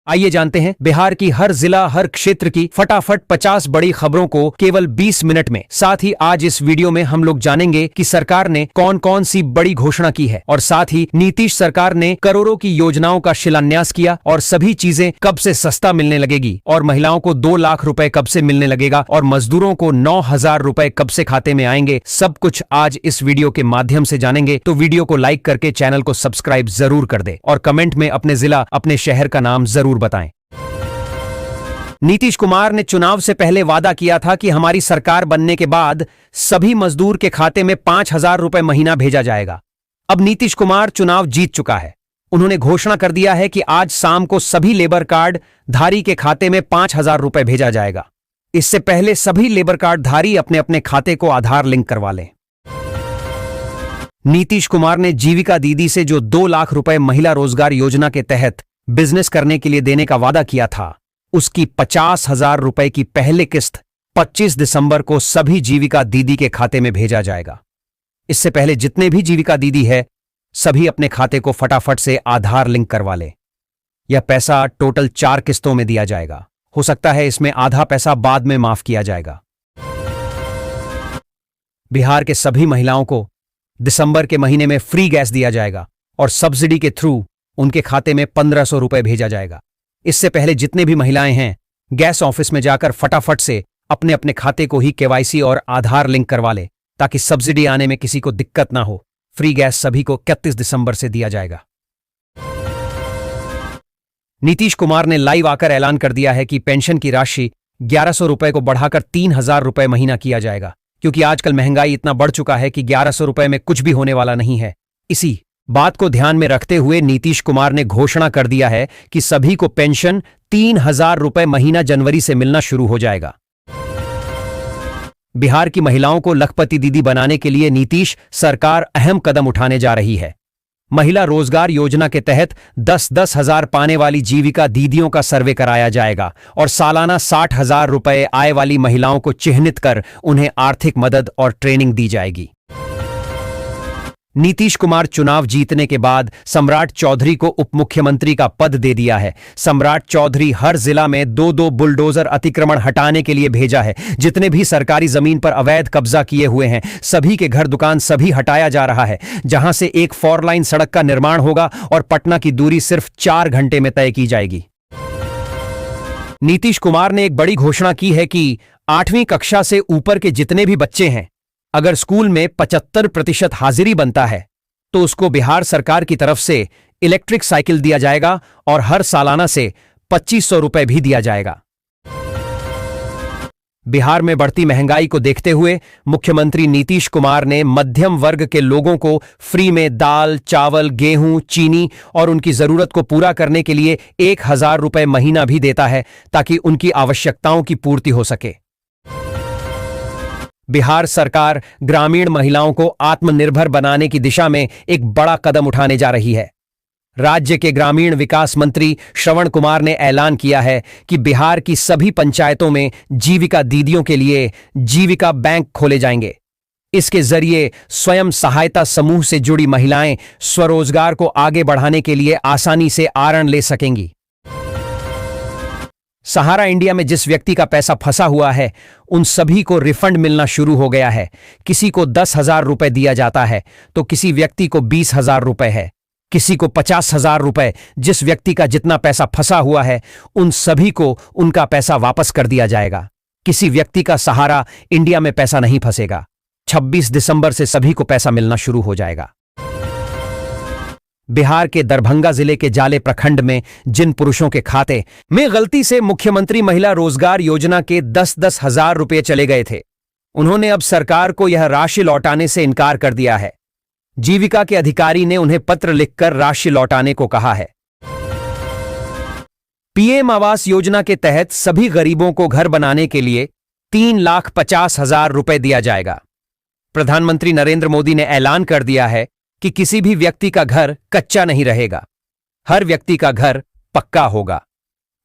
आइए जानते हैं बिहार की हर जिला हर क्षेत्र की फटाफट 50 बड़ी खबरों को केवल 20 मिनट में। साथ ही आज इस वीडियो में हम लोग जानेंगे कि सरकार ने कौन कौन सी बड़ी घोषणा की है और साथ ही नीतीश सरकार ने करोड़ों की योजनाओं का शिलान्यास किया और सभी चीजें कब से सस्ता मिलने लगेगी और महिलाओं को 2 लाख रुपए कब से मिलने लगेगा और मजदूरों को 9,000 रुपए कब से खाते में आएंगे। सब कुछ आज इस वीडियो के माध्यम से जानेंगे। तो वीडियो को लाइक करके चैनल को सब्सक्राइब जरूर कर दे और कमेंट में अपने जिला अपने शहर का नाम जरूर बताएं। नीतीश कुमार ने चुनाव से पहले वादा किया था कि हमारी सरकार बनने के बाद सभी मजदूर के खाते में 5,000 रुपए महीना भेजा जाएगा। अब नीतीश कुमार चुनाव जीत चुका है। उन्होंने घोषणा कर दिया है कि आज शाम को सभी लेबर कार्ड धारी के खाते में 5,000 रुपए भेजा जाएगा। इससे पहले सभी लेबर कार्ड धारी अपने अपने खाते को आधार लिंक करवा लें। नीतीश कुमार ने जीविका दीदी से जो 2 लाख रुपए महिला रोजगार योजना के तहत बिजनेस करने के लिए देने का वादा किया था, उसकी 50,000 रुपए की पहली किस्त 25 दिसंबर को सभी जीविका दीदी के खाते में भेजा जाएगा। इससे पहले जितने भी जीविका दीदी है सभी अपने खाते को फटाफट से आधार लिंक करवा लें। यह पैसा टोटल 4 किस्तों में दिया जाएगा। हो सकता है इसमें आधा पैसा बाद में माफ किया जाएगा। बिहार के सभी महिलाओं को दिसंबर के महीने में फ्री गैस दिया जाएगा और सब्सिडी के थ्रू उनके खाते में 1,500 रुपए भेजा जाएगा। इससे पहले जितने भी महिलाएं हैं गैस ऑफिस में जाकर फटाफट से अपने अपने खाते को ही केवाईसी और आधार लिंक करवा ले ताकि सब्सिडी आने में किसी को दिक्कत ना हो। फ्री गैस सभी को 31 दिसंबर से दिया जाएगा। नीतीश कुमार ने लाइव आकर ऐलान कर दिया है कि पेंशन की राशि 1,100 रुपए को बढ़ाकर 3,000 रुपए महीना किया जाएगा, क्योंकि आजकल महंगाई इतना बढ़ चुका है कि 1,100 रुपए में कुछ भी होने वाला नहीं है। इसी बात को ध्यान में रखते हुए नीतीश कुमार ने घोषणा कर दिया है कि सभी को पेंशन 3,000 रुपए महीना जनवरी से मिलना शुरू हो जाएगा। बिहार की महिलाओं को लखपति दीदी बनाने के लिए नीतीश सरकार अहम कदम उठाने जा रही है। महिला रोजगार योजना के तहत 10-10 हजार पाने वाली जीविका दीदियों का सर्वे कराया जाएगा और सालाना 60,000 रुपए आय वाली महिलाओं को चिन्हित कर उन्हें आर्थिक मदद और ट्रेनिंग दी जाएगी। नीतीश कुमार चुनाव जीतने के बाद सम्राट चौधरी को उप मुख्यमंत्री का पद दे दिया है। सम्राट चौधरी हर जिला में 2-2 बुलडोजर अतिक्रमण हटाने के लिए भेजा है। जितने भी सरकारी जमीन पर अवैध कब्जा किए हुए हैं सभी के घर दुकान सभी हटाया जा रहा है, जहां से एक 4 लाइन सड़क का निर्माण होगा और पटना की दूरी सिर्फ 4 घंटे में तय की जाएगी। नीतीश कुमार ने एक बड़ी घोषणा की है कि 8वीं कक्षा से ऊपर के जितने भी बच्चे हैं अगर स्कूल में 75% हाजिरी बनता है तो उसको बिहार सरकार की तरफ से इलेक्ट्रिक साइकिल दिया जाएगा और हर सालाना से 2,500 रुपए भी दिया जाएगा। बिहार में बढ़ती महंगाई को देखते हुए मुख्यमंत्री नीतीश कुमार ने मध्यम वर्ग के लोगों को फ्री में दाल, चावल, गेहूं, चीनी और उनकी जरूरत को पूरा करने के लिए 1,000 रुपए महीना भी देता है ताकि उनकी आवश्यकताओं की पूर्ति हो सके। बिहार सरकार ग्रामीण महिलाओं को आत्मनिर्भर बनाने की दिशा में एक बड़ा कदम उठाने जा रही है। राज्य के ग्रामीण विकास मंत्री श्रवण कुमार ने ऐलान किया है कि बिहार की सभी पंचायतों में जीविका दीदियों के लिए जीविका बैंक खोले जाएंगे। इसके जरिए स्वयं सहायता समूह से जुड़ी महिलाएं स्वरोजगार को आगे बढ़ाने के लिए आसानी से आरण ले सकेंगी। सहारा इंडिया में जिस व्यक्ति का पैसा फंसा हुआ है उन सभी को रिफंड मिलना शुरू हो गया है। किसी को 10,000 रुपए दिया जाता है तो किसी व्यक्ति को 20,000 रुपए है, किसी को 50,000 रुपए। जिस व्यक्ति का जितना पैसा फंसा हुआ है उन सभी को उनका पैसा वापस कर दिया जाएगा। किसी व्यक्ति का सहारा इंडिया में पैसा नहीं फंसेगा। 26 दिसंबर से सभी को पैसा मिलना शुरू हो जाएगा। बिहार के दरभंगा जिले के जाले प्रखंड में जिन पुरुषों के खाते में गलती से मुख्यमंत्री महिला रोजगार योजना के 10-10 हजार रुपए चले गए थे, उन्होंने अब सरकार को यह राशि लौटाने से इनकार कर दिया है। जीविका के अधिकारी ने उन्हें पत्र लिखकर राशि लौटाने को कहा है। पीएम आवास योजना के तहत सभी गरीबों को घर बनाने के लिए 3,50,000 रुपए दिया जाएगा। प्रधानमंत्री नरेंद्र मोदी ने ऐलान कर दिया है कि किसी भी व्यक्ति का घर कच्चा नहीं रहेगा, हर व्यक्ति का घर पक्का होगा।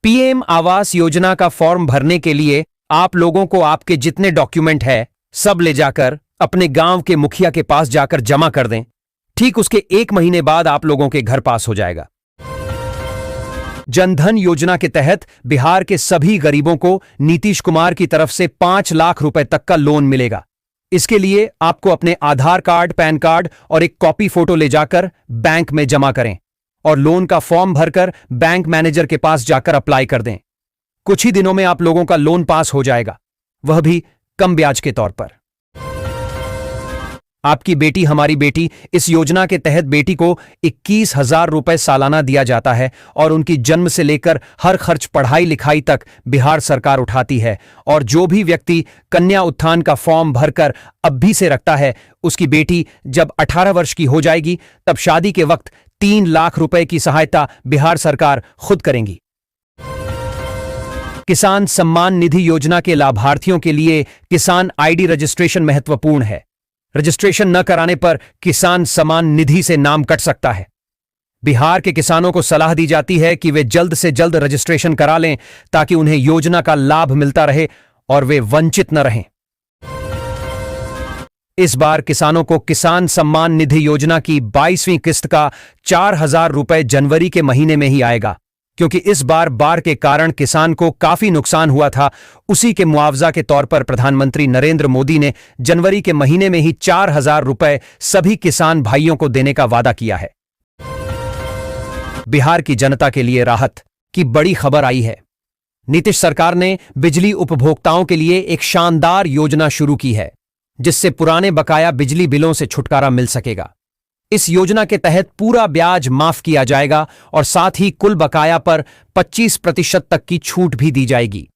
पीएम आवास योजना का फॉर्म भरने के लिए आप लोगों को आपके जितने डॉक्यूमेंट है सब ले जाकर अपने गांव के मुखिया के पास जाकर जमा कर दें। ठीक उसके 1 महीने बाद आप लोगों के घर पास हो जाएगा। जनधन योजना के तहत बिहार के सभी गरीबों को नीतीश कुमार की तरफ से 5 लाख रुपए तक का लोन मिलेगा। इसके लिए आपको अपने आधार कार्ड, पैन कार्ड और एक कॉपी फोटो ले जाकर बैंक में जमा करें और लोन का फॉर्म भरकर बैंक मैनेजर के पास जाकर अप्लाई कर दें। कुछ ही दिनों में आप लोगों का लोन पास हो जाएगा, वह भी कम ब्याज के तौर पर। आपकी बेटी हमारी बेटी इस योजना के तहत बेटी को 21,000 रुपए सालाना दिया जाता है और उनकी जन्म से लेकर हर खर्च पढ़ाई लिखाई तक बिहार सरकार उठाती है। और जो भी व्यक्ति कन्या उत्थान का फॉर्म भरकर अब भी से रखता है, उसकी बेटी जब 18 वर्ष की हो जाएगी तब शादी के वक्त 3 लाख रुपए की सहायता बिहार सरकार खुद करेंगी। किसान सम्मान निधि योजना के लाभार्थियों के लिए किसान आईडी रजिस्ट्रेशन महत्वपूर्ण है। रजिस्ट्रेशन न कराने पर किसान सम्मान निधि से नाम कट सकता है। बिहार के किसानों को सलाह दी जाती है कि वे जल्द से जल्द रजिस्ट्रेशन करा लें ताकि उन्हें योजना का लाभ मिलता रहे और वे वंचित न रहें। इस बार किसानों को किसान सम्मान निधि योजना की 22वीं किस्त का 4,000 रुपए जनवरी के महीने में ही आएगा, क्योंकि इस बार बाढ़ के कारण किसान को काफी नुकसान हुआ था। उसी के मुआवजा के तौर पर प्रधानमंत्री नरेंद्र मोदी ने जनवरी के महीने में ही 4,000 रुपए सभी किसान भाइयों को देने का वादा किया है। बिहार की जनता के लिए राहत की बड़ी खबर आई है। नीतीश सरकार ने बिजली उपभोक्ताओं के लिए एक शानदार योजना शुरू की है, जिससे पुराने बकाया बिजली बिलों से छुटकारा मिल सकेगा। इस योजना के तहत पूरा ब्याज माफ किया जाएगा और साथ ही कुल बकाया पर 25% तक की छूट भी दी जाएगी।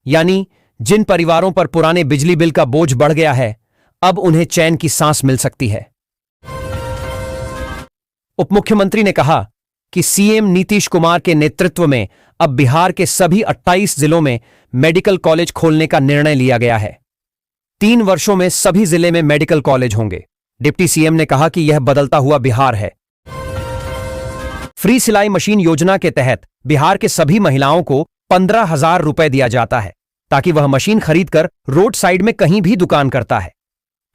यानी जिन परिवारों पर पुराने बिजली बिल का बोझ बढ़ गया है, अब उन्हें चैन की सांस मिल सकती है। उप मुख्यमंत्री ने कहा कि सीएम नीतीश कुमार के नेतृत्व में अब बिहार के सभी 28 जिलों में मेडिकल कॉलेज खोलने का निर्णय लिया गया है। 3 वर्षों में सभी जिले में मेडिकल कॉलेज होंगे। डिप्टी सीएम ने कहा कि यह बदलता हुआ बिहार है। फ्री सिलाई मशीन योजना के तहत बिहार के सभी महिलाओं को 15,000 रुपए दिया जाता है ताकि वह मशीन खरीदकर रोड साइड में कहीं भी दुकान करता है,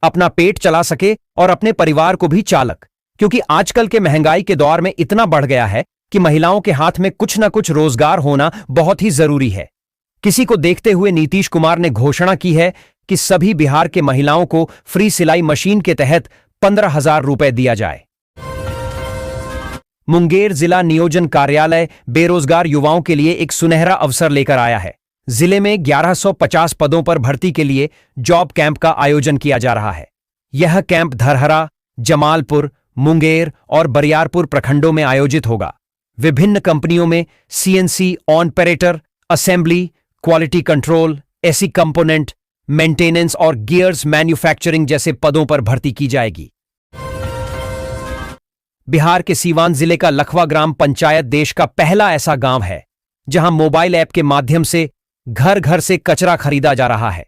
अपना पेट चला सके और अपने परिवार को भी चालक, क्योंकि आजकल के महंगाई के दौर में इतना बढ़ गया है कि महिलाओं के हाथ में कुछ न कुछ रोजगार होना बहुत ही जरूरी है। किसी को देखते हुए नीतीश कुमार ने घोषणा की है कि सभी बिहार के महिलाओं को फ्री सिलाई मशीन के तहत 15,000 रुपए दिया जाए। मुंगेर जिला नियोजन कार्यालय बेरोजगार युवाओं के लिए एक सुनहरा अवसर लेकर आया है। जिले में 1150 पदों पर भर्ती के लिए जॉब कैंप का आयोजन किया जा रहा है। यह कैंप धरहरा, जमालपुर, मुंगेर और बरियारपुर प्रखंडों में आयोजित होगा। विभिन्न कंपनियों में CNC operator, assembly, quality control, AC component, maintenance और गियर्स मैन्युफैक्चरिंग जैसे पदों पर भर्ती की जाएगी। बिहार के सीवान जिले का लखवा ग्राम पंचायत देश का पहला ऐसा गांव है जहां मोबाइल ऐप के माध्यम से घर घर से कचरा खरीदा जा रहा है।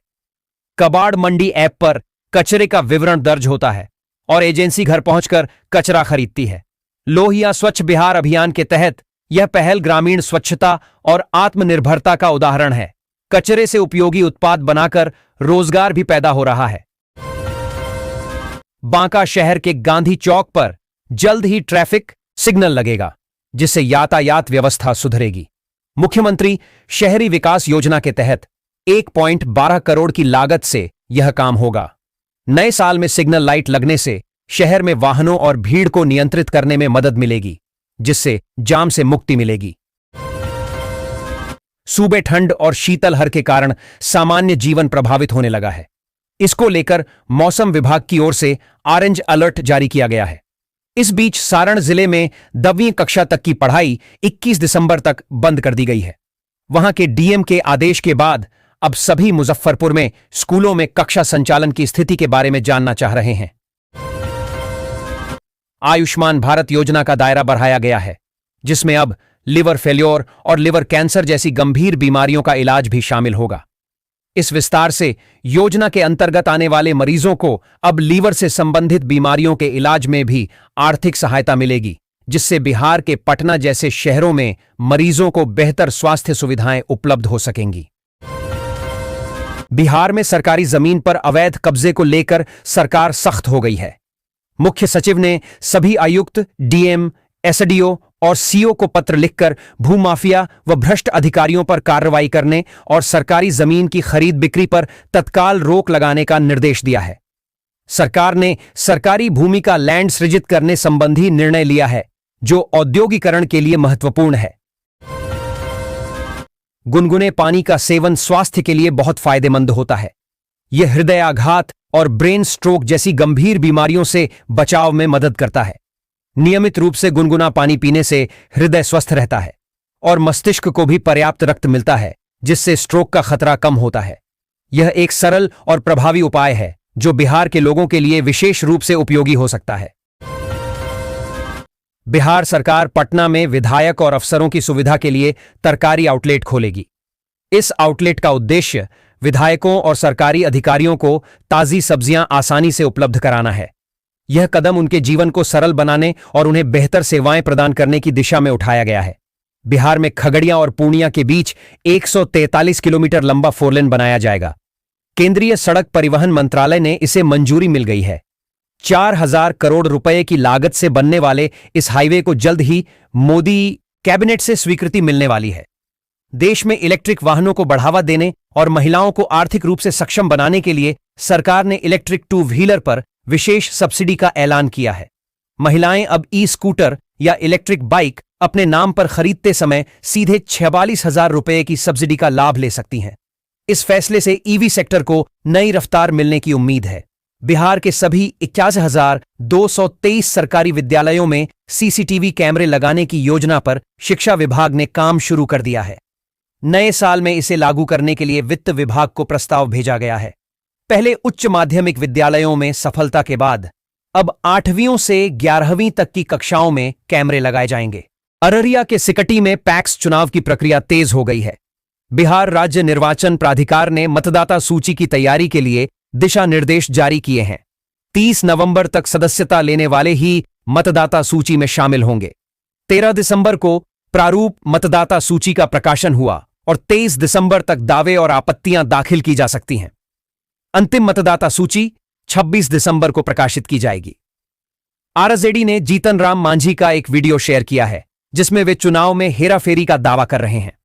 कबाड़ मंडी ऐप पर कचरे का विवरण दर्ज होता है और एजेंसी घर पहुंचकर कचरा खरीदती है। लोहिया स्वच्छ बिहार अभियान के तहत यह पहल ग्रामीण स्वच्छता और आत्मनिर्भरता का उदाहरण है। कचरे से उपयोगी उत्पाद बनाकर रोजगार भी पैदा हो रहा है। बांका शहर के गांधी चौक पर जल्द ही ट्रैफिक सिग्नल लगेगा, जिससे यातायात व्यवस्था सुधरेगी। मुख्यमंत्री शहरी विकास योजना के तहत 1.12 करोड़ की लागत से यह काम होगा। नए साल में सिग्नल लाइट लगने से शहर में वाहनों और भीड़ को नियंत्रित करने में मदद मिलेगी, जिससे जाम से मुक्ति मिलेगी। सूबे ठंड और शीतलहर के कारण सामान्य जीवन प्रभावित होने लगा है। इसको लेकर मौसम विभाग की ओर से ऑरेंज अलर्ट जारी किया गया है। इस बीच सारण जिले में 10वीं कक्षा तक की पढ़ाई 21 दिसंबर तक बंद कर दी गई है। वहां के डीएम के आदेश के बाद अब सभी मुजफ्फरपुर में स्कूलों में कक्षा संचालन की स्थिति के बारे में जानना चाह रहे हैं। आयुष्मान भारत योजना का दायरा बढ़ाया गया है, जिसमें अब लिवर फेल्योर और लिवर कैंसर जैसी गंभीर बीमारियों का इलाज भी शामिल होगा। इस विस्तार से योजना के अंतर्गत आने वाले मरीजों को अब लीवर से संबंधित बीमारियों के इलाज में भी आर्थिक सहायता मिलेगी, जिससे बिहार के पटना जैसे शहरों में मरीजों को बेहतर स्वास्थ्य सुविधाएं उपलब्ध हो सकेंगी। बिहार में सरकारी जमीन पर अवैध कब्जे को लेकर सरकार सख्त हो गई है। मुख्य सचिव ने सभी आयुक्त, डीएम, एसडीओ और सीओ को पत्र लिखकर भूमाफिया व भ्रष्ट अधिकारियों पर कार्रवाई करने और सरकारी जमीन की खरीद बिक्री पर तत्काल रोक लगाने का निर्देश दिया है। सरकार ने सरकारी भूमि का लैंड सृजित करने संबंधी निर्णय लिया है, जो औद्योगिकरण के लिए महत्वपूर्ण है। गुनगुने पानी का सेवन स्वास्थ्य के लिए बहुत फायदेमंद होता है। यह हृदयाघात और ब्रेन स्ट्रोक जैसी गंभीर बीमारियों से बचाव में मदद करता है। नियमित रूप से गुनगुना पानी पीने से हृदय स्वस्थ रहता है और मस्तिष्क को भी पर्याप्त रक्त मिलता है, जिससे स्ट्रोक का खतरा कम होता है। यह एक सरल और प्रभावी उपाय है जो बिहार के लोगों के लिए विशेष रूप से उपयोगी हो सकता है। बिहार सरकार पटना में विधायक और अफसरों की सुविधा के लिए तरकारी आउटलेट खोलेगी। इस आउटलेट का उद्देश्य विधायकों और सरकारी अधिकारियों को ताजी सब्जियां आसानी से उपलब्ध कराना है। यह कदम उनके जीवन को सरल बनाने और उन्हें बेहतर सेवाएं प्रदान करने की दिशा में उठाया गया है। बिहार में खगड़िया और पूर्णिया के बीच 143 किलोमीटर लंबा फोरलेन बनाया जाएगा। केंद्रीय सड़क परिवहन मंत्रालय ने इसे मंजूरी मिल गई है। 4000 करोड़ रुपए की लागत से बनने वाले इस हाईवे को जल्द ही मोदी कैबिनेट से स्वीकृति मिलने वाली है। देश में इलेक्ट्रिक वाहनों को बढ़ावा देने और महिलाओं को आर्थिक रूप से सक्षम बनाने के लिए सरकार ने इलेक्ट्रिक टू व्हीलर पर विशेष सब्सिडी का ऐलान किया है। महिलाएं अब ई स्कूटर या इलेक्ट्रिक बाइक अपने नाम पर खरीदते समय सीधे 46,000 रुपए की सब्सिडी का लाभ ले सकती हैं। इस फैसले से ईवी सेक्टर को नई रफ्तार मिलने की उम्मीद है। बिहार के सभी 81,223 सरकारी विद्यालयों में सीसीटीवी कैमरे लगाने की योजना पर शिक्षा विभाग ने काम शुरू कर दिया है। नए साल में इसे लागू करने के लिए वित्त विभाग को प्रस्ताव भेजा गया है। पहले उच्च माध्यमिक विद्यालयों में सफलता के बाद अब 8वीं से 11वीं तक की कक्षाओं में कैमरे लगाए जाएंगे। अररिया के सिकटी में पैक्स चुनाव की प्रक्रिया तेज हो गई है। बिहार राज्य निर्वाचन प्राधिकार ने मतदाता सूची की तैयारी के लिए दिशा निर्देश जारी किए हैं। 30 नवंबर तक सदस्यता लेने वाले ही मतदाता सूची में शामिल होंगे। 13 दिसंबर को प्रारूप मतदाता सूची का प्रकाशन हुआ और 23 दिसंबर तक दावे और आपत्तियां दाखिल की जा सकती हैं। अंतिम मतदाता सूची 26 दिसंबर को प्रकाशित की जाएगी। आरजेडी ने जीतन राम मांझी का एक वीडियो शेयर किया है, जिसमें वे चुनाव में हेराफेरी का दावा कर रहे हैं।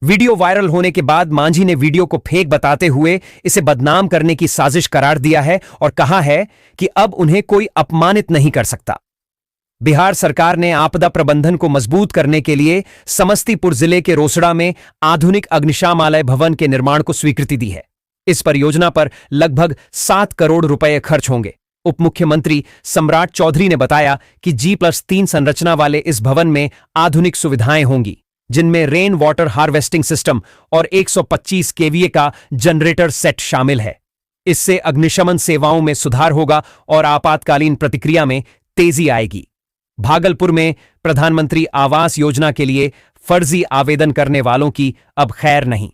वीडियो वायरल होने के बाद मांझी ने वीडियो को फेक बताते हुए इसे बदनाम करने की साजिश करार दिया है और कहा है कि अब उन्हें कोई अपमानित नहीं कर सकता। बिहार सरकार ने आपदा प्रबंधन को मजबूत करने के लिए समस्तीपुर जिले के रोसड़ा में आधुनिक अग्निशामक भवन के निर्माण को स्वीकृति दी है। इस परियोजना पर लगभग 7 करोड़ रुपए खर्च होंगे। उप मुख्यमंत्री सम्राट चौधरी ने बताया कि G+3 संरचना वाले इस भवन में आधुनिक सुविधाएं होंगी, जिनमें रेन वाटर हार्वेस्टिंग सिस्टम और 125 केवीए का जनरेटर सेट शामिल है। इससे अग्निशमन सेवाओं में सुधार होगा और आपातकालीन प्रतिक्रिया में तेजी आएगी। भागलपुर में प्रधानमंत्री आवास योजना के लिए फर्जी आवेदन करने वालों की अब खैर नहीं।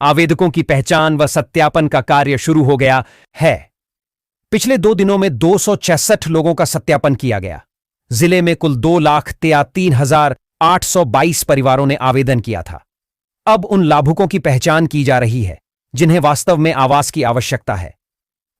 आवेदकों की पहचान व सत्यापन का कार्य शुरू हो गया है। पिछले 2 दिनों में 266 लोगों का सत्यापन किया गया। जिले में कुल 2,63,822 परिवारों ने आवेदन किया था। अब उन लाभुकों की पहचान की जा रही है जिन्हें वास्तव में आवास की आवश्यकता है।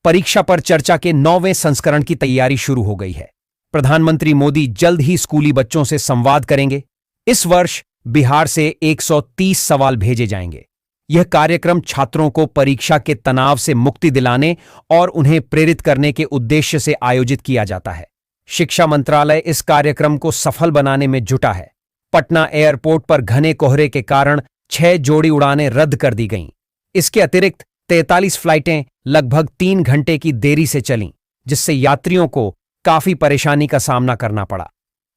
परीक्षा पर चर्चा के 9वें संस्करण की तैयारी शुरू हो गई है। प्रधानमंत्री मोदी जल्द ही स्कूली बच्चों से संवाद करेंगे। इस वर्ष बिहार से 130 सवाल भेजे जाएंगे। यह कार्यक्रम छात्रों को परीक्षा के तनाव से मुक्ति दिलाने और उन्हें प्रेरित करने के उद्देश्य से आयोजित किया जाता है। शिक्षा मंत्रालय इस कार्यक्रम को सफल बनाने में जुटा है। पटना एयरपोर्ट पर घने कोहरे के कारण 6 जोड़ी उड़ानें रद्द कर दी गईं। इसके अतिरिक्त 43 फ्लाइटें लगभग 3 घंटे की देरी से चलीं, जिससे यात्रियों को काफी परेशानी का सामना करना पड़ा।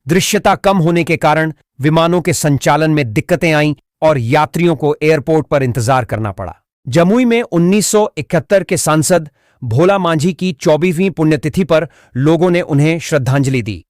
दृश्यता कम होने के कारण विमानों के संचालन में दिक्कतें आईं और यात्रियों को एयरपोर्ट पर इंतजार करना पड़ा। जमुई में 1971 के सांसद भोला मांझी की 24वीं पुण्यतिथि पर लोगों ने उन्हें श्रद्धांजलि दी।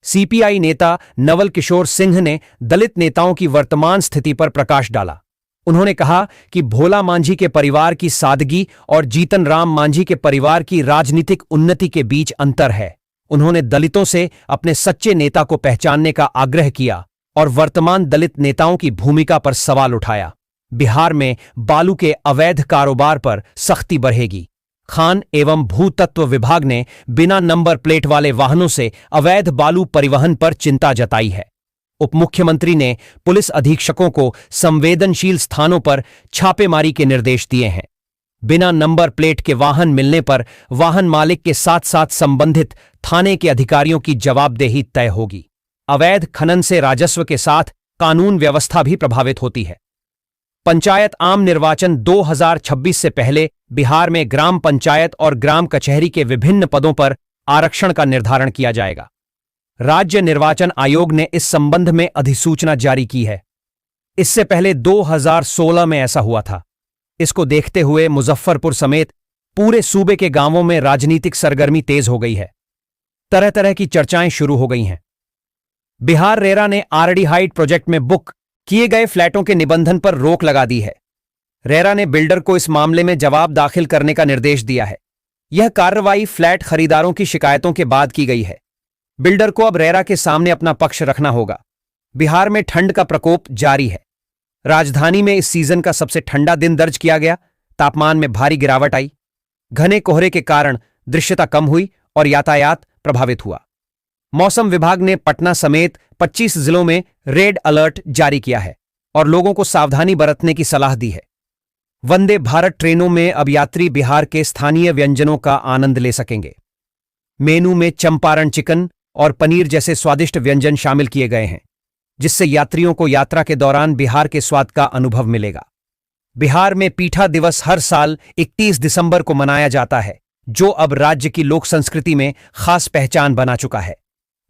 सीपीआई नेता नवल किशोर सिंह ने दलित नेताओं की वर्तमान स्थिति पर प्रकाश डाला। उन्होंने कहा कि भोला मांझी के परिवार की सादगी और जीतन राम मांझी के परिवार की राजनीतिक उन्नति के बीच अंतर है। उन्होंने दलितों से अपने सच्चे नेता को पहचानने का आग्रह किया और वर्तमान दलित नेताओं की भूमिका पर सवाल उठाया। बिहार में बालू के अवैध कारोबार पर सख्ती बढ़ेगी। खान एवं भूतत्व विभाग ने बिना नंबर प्लेट वाले वाहनों से अवैध बालू परिवहन पर चिंता जताई है। उप मुख्यमंत्री ने पुलिस अधीक्षकों को संवेदनशील स्थानों पर छापेमारी के निर्देश दिए हैं। बिना नंबर प्लेट के वाहन मिलने पर वाहन मालिक के साथ साथ संबंधित थाने के अधिकारियों की जवाबदेही तय होगी। अवैध खनन से राजस्व के साथ कानून व्यवस्था भी प्रभावित होती है। पंचायत आम निर्वाचन 2026 से पहले बिहार में ग्राम पंचायत और ग्राम कचहरी के विभिन्न पदों पर आरक्षण का निर्धारण किया जाएगा। राज्य निर्वाचन आयोग ने इस संबंध में अधिसूचना जारी की है। इससे पहले 2016 में ऐसा हुआ था। इसको देखते हुए मुजफ्फरपुर समेत पूरे सूबे के गांवों में राजनीतिक सरगर्मी तेज हो गई है। तरह तरह की चर्चाएं शुरू हो गई हैं। बिहार रेरा ने आरडी हाइट प्रोजेक्ट में बुक किए गए फ्लैटों के निबंधन पर रोक लगा दी है। रेरा ने बिल्डर को इस मामले में जवाब दाखिल करने का निर्देश दिया है। यह कार्रवाई फ्लैट खरीदारों की शिकायतों के बाद की गई है। बिल्डर को अब रेरा के सामने अपना पक्ष रखना होगा। बिहार में ठंड का प्रकोप जारी है। राजधानी में इस सीजन का सबसे ठंडा दिन दर्ज किया गया। तापमान में भारी गिरावट आई। घने कोहरे के कारण दृश्यता कम हुई और यातायात प्रभावित हुआ। मौसम विभाग ने पटना समेत 25 जिलों में रेड अलर्ट जारी किया है और लोगों को सावधानी बरतने की सलाह दी है। वंदे भारत ट्रेनों में अब यात्री बिहार के स्थानीय व्यंजनों का आनंद ले सकेंगे। मेनू में चंपारण चिकन और पनीर जैसे स्वादिष्ट व्यंजन शामिल किए गए हैं, जिससे यात्रियों को यात्रा के दौरान बिहार के स्वाद का अनुभव मिलेगा। बिहार में पीठा दिवस हर साल 31 दिसंबर को मनाया जाता है, जो अब राज्य की लोक संस्कृति में खास पहचान बना चुका है।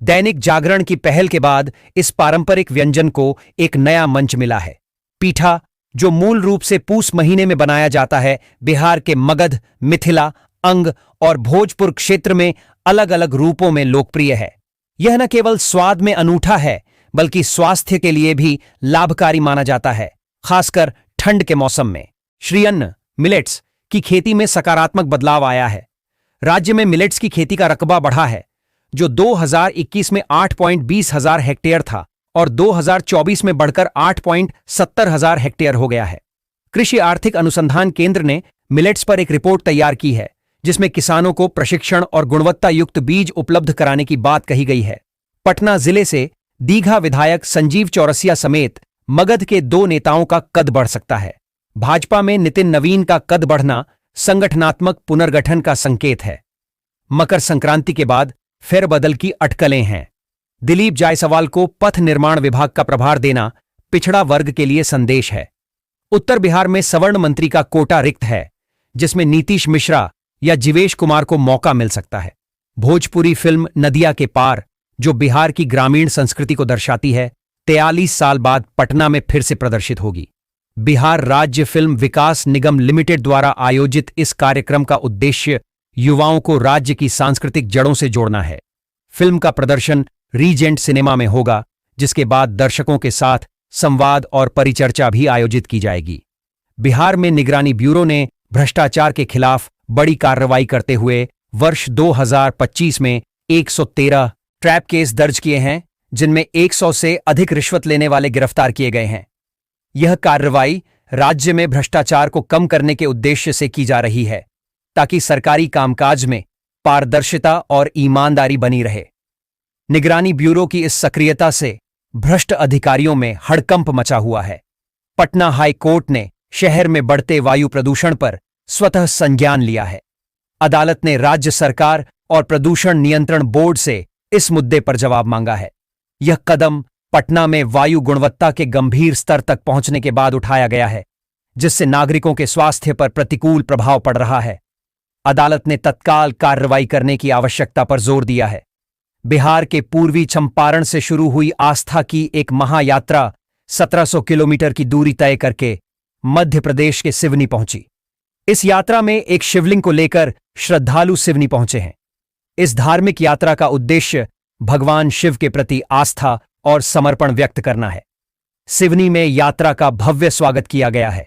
दैनिक जागरण की पहल के बाद इस पारंपरिक व्यंजन को एक नया मंच मिला है। पीठा, जो मूल रूप से पूस महीने में बनाया जाता है, बिहार के मगध, मिथिला, अंग और भोजपुर क्षेत्र में अलग अलग रूपों में लोकप्रिय है। यह न केवल स्वाद में अनूठा है, बल्कि स्वास्थ्य के लिए भी लाभकारी माना जाता है, खासकर ठंड के मौसम में। श्री अन्न मिलेट्स की खेती में सकारात्मक बदलाव आया है। राज्य में मिलेट्स की खेती का रकबा बढ़ा है, जो 2021 में 8.20 हजार हेक्टेयर था और 2024 में बढ़कर 8.70 हजार हेक्टेयर हो गया है। कृषि आर्थिक अनुसंधान केंद्र ने मिलेट्स पर एक रिपोर्ट तैयार की है, जिसमें किसानों को प्रशिक्षण और गुणवत्ता युक्त बीज उपलब्ध कराने की बात कही गई है। पटना जिले से दीघा विधायक संजीव चौरसिया समेत मगध के 2 नेताओं का कद बढ़ सकता है। भाजपा में नितिन नवीन का कद बढ़ना संगठनात्मक पुनर्गठन का संकेत है। मकर संक्रांति के बाद फेरबदल की अटकलें हैं। दिलीप जायसवाल को पथ निर्माण विभाग का प्रभार देना पिछड़ा वर्ग के लिए संदेश है। उत्तर बिहार में सवर्ण मंत्री का कोटा रिक्त है, जिसमें नीतीश मिश्रा या जीवेश कुमार को मौका मिल सकता है। भोजपुरी फिल्म नदिया के पार, जो बिहार की ग्रामीण संस्कृति को दर्शाती है, 43 साल बाद पटना में फिर से प्रदर्शित होगी। बिहार राज्य फिल्म विकास निगम लिमिटेड द्वारा आयोजित इस कार्यक्रम का उद्देश्य युवाओं को राज्य की सांस्कृतिक जड़ों से जोड़ना है। फिल्म का प्रदर्शन रीजेंट सिनेमा में होगा, जिसके बाद दर्शकों के साथ संवाद और परिचर्चा भी आयोजित की जाएगी। बिहार में निगरानी ब्यूरो ने भ्रष्टाचार के खिलाफ बड़ी कार्रवाई करते हुए वर्ष 2025 में 113 ट्रैप केस दर्ज किए हैं, जिनमें 100 से अधिक रिश्वत लेने वाले गिरफ्तार किए गए हैं। यह कार्रवाई राज्य में भ्रष्टाचार को कम करने के उद्देश्य से की जा रही है, ताकि सरकारी कामकाज में पारदर्शिता और ईमानदारी बनी रहे। निगरानी ब्यूरो की इस सक्रियता से भ्रष्ट अधिकारियों में हड़कंप मचा हुआ है। पटना हाई कोर्ट ने शहर में बढ़ते वायु प्रदूषण पर स्वतः संज्ञान लिया है। अदालत ने राज्य सरकार और प्रदूषण नियंत्रण बोर्ड से इस मुद्दे पर जवाब मांगा है। यह कदम पटना में वायु गुणवत्ता के गंभीर स्तर तक पहुंचने के बाद उठाया गया है, जिससे नागरिकों के स्वास्थ्य पर प्रतिकूल प्रभाव पड़ रहा है। अदालत ने तत्काल कार्रवाई करने की आवश्यकता पर जोर दिया है। बिहार के पूर्वी चंपारण से शुरू हुई आस्था की एक महायात्रा 1700 किलोमीटर की दूरी तय करके मध्य प्रदेश के सिवनी पहुंची। इस यात्रा में एक शिवलिंग को लेकर श्रद्धालु सिवनी पहुंचे हैं। इस धार्मिक यात्रा का उद्देश्य भगवान शिव के प्रति आस्था और समर्पण व्यक्त करना है। सिवनी में यात्रा का भव्य स्वागत किया गया है।